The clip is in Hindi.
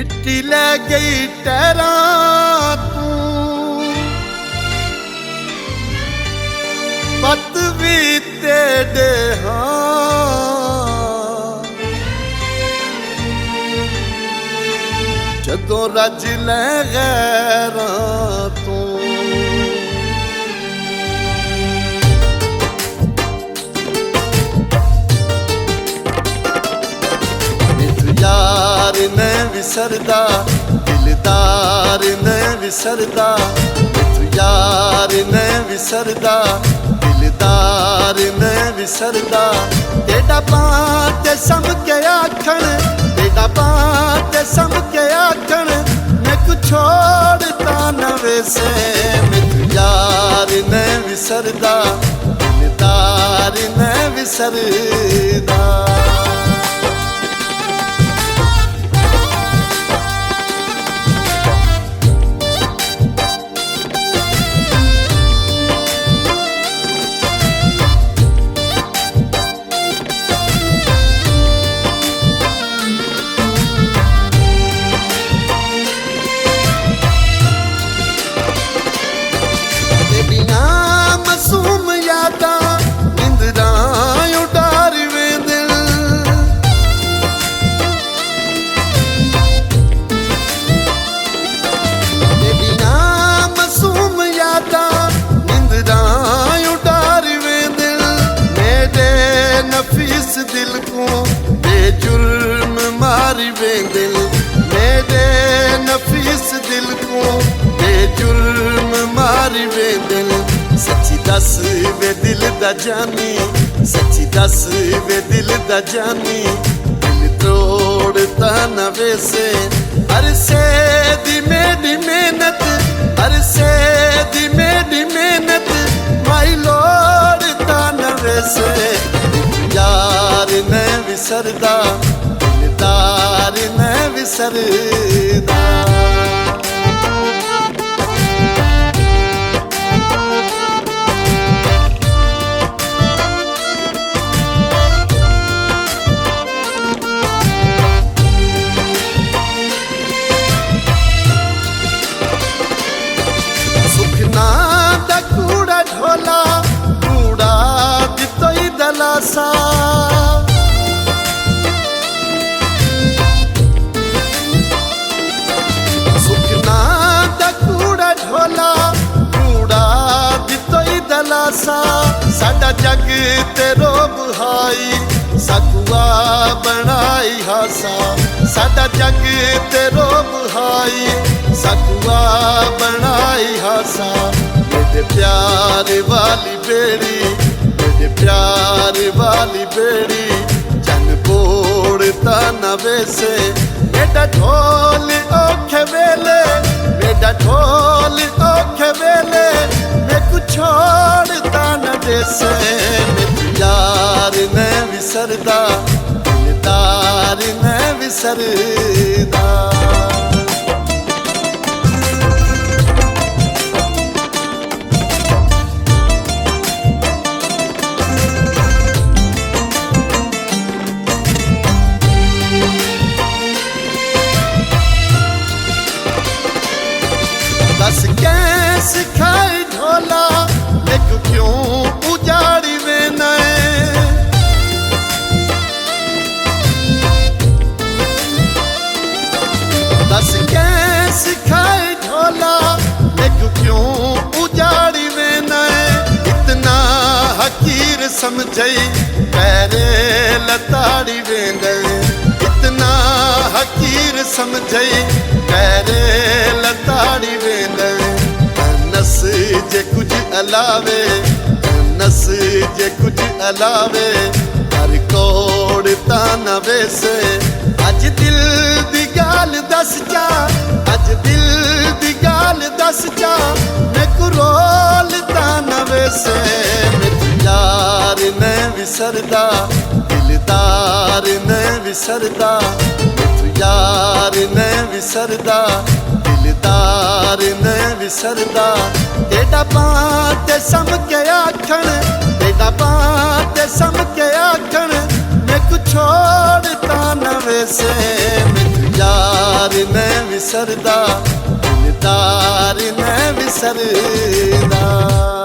मिट्टी ले गई टहरा तू, पत भी तेरे हाँ जदों रज ले गैरां तू। यार ने विसरदा दिलदार ने विसरदा, यार ने विसरदा दिलदार ने विसरदा। तेरा बात सम के आखण, तेरा बात सम के आखण, मैं कुछ छोड़ता न वैसे। मेरे यार ने विसरदा दिलदार ने विसरदा। मासूम यादा इंदिरा उडार वे दिल, तेरिया मासूम यादा इंदिरा उडार वे दिल। मेरे नफीस दिल को बेजुर्म मारी वे दिल, मेरे नफीस दिल को बेजुर्म मारी वे दिल। सच्ची दस वे दिल दा जानी, सच्ची दस वे दिल दा जानी, दिल तोड़ता न वैसे। अरसे दी मेरी मेहनत, अरसे दी मेरी मेहनत, माई लोड़ता न वैसे। यार ने विसरदा दिलदार ने विसरदा। कूड़ा ढोला कूड़ा दितोई दलासा, सुखना दा कूड़ा ढोला कूड़ा दितोई दलासा। साडा जग ते रोब हाई सकुआ बनाई हासा, साडा जग ते रोब हाई सकुआ बनाई हासा। मेरे प्यार वाली बेड़ी, मेरे प्यार वाली बेड़ी, जन बोड़ता न वैसे। मेरा ढोल औखे वेले, मेरा ढोल औखे वेले, मैं कुछ छोड़ता न वैसे। मेरे यार ने विसरदा दिलदार ने विसरदा। दस कैसे खाई ढोला एक क्यों उजाड़ी वे नए। दस कैसे खाई ढोला एक क्यों उजाड़ी वे नए। इतना हकीर समझई पैरे लताड़ी वे गए, इतना हकीर समझई पैरे लताड़ी वे गए। नस जे कुछ अलावे, नस जे कुछ अलावे, हर कोड़ता न वैसे। अज दिल दी गाल दस जा, अज दिल दी गाल दस जा, मैं कुरोलता न वैसे। मेरे यार ने विसरदा दिलदार ने विसरदा, मेरे यार ने विसरदा दिलदार ने विसरदा। तेरा बात सम के आखण, तेरा बात सम के आखण, मैं कुछ छोड़ता न वैसे। मेरे यार ने ਵਿਸਰਦਾ ਦਿਲਦਾਰ ਨੇ ਵਿਸਰਦਾ।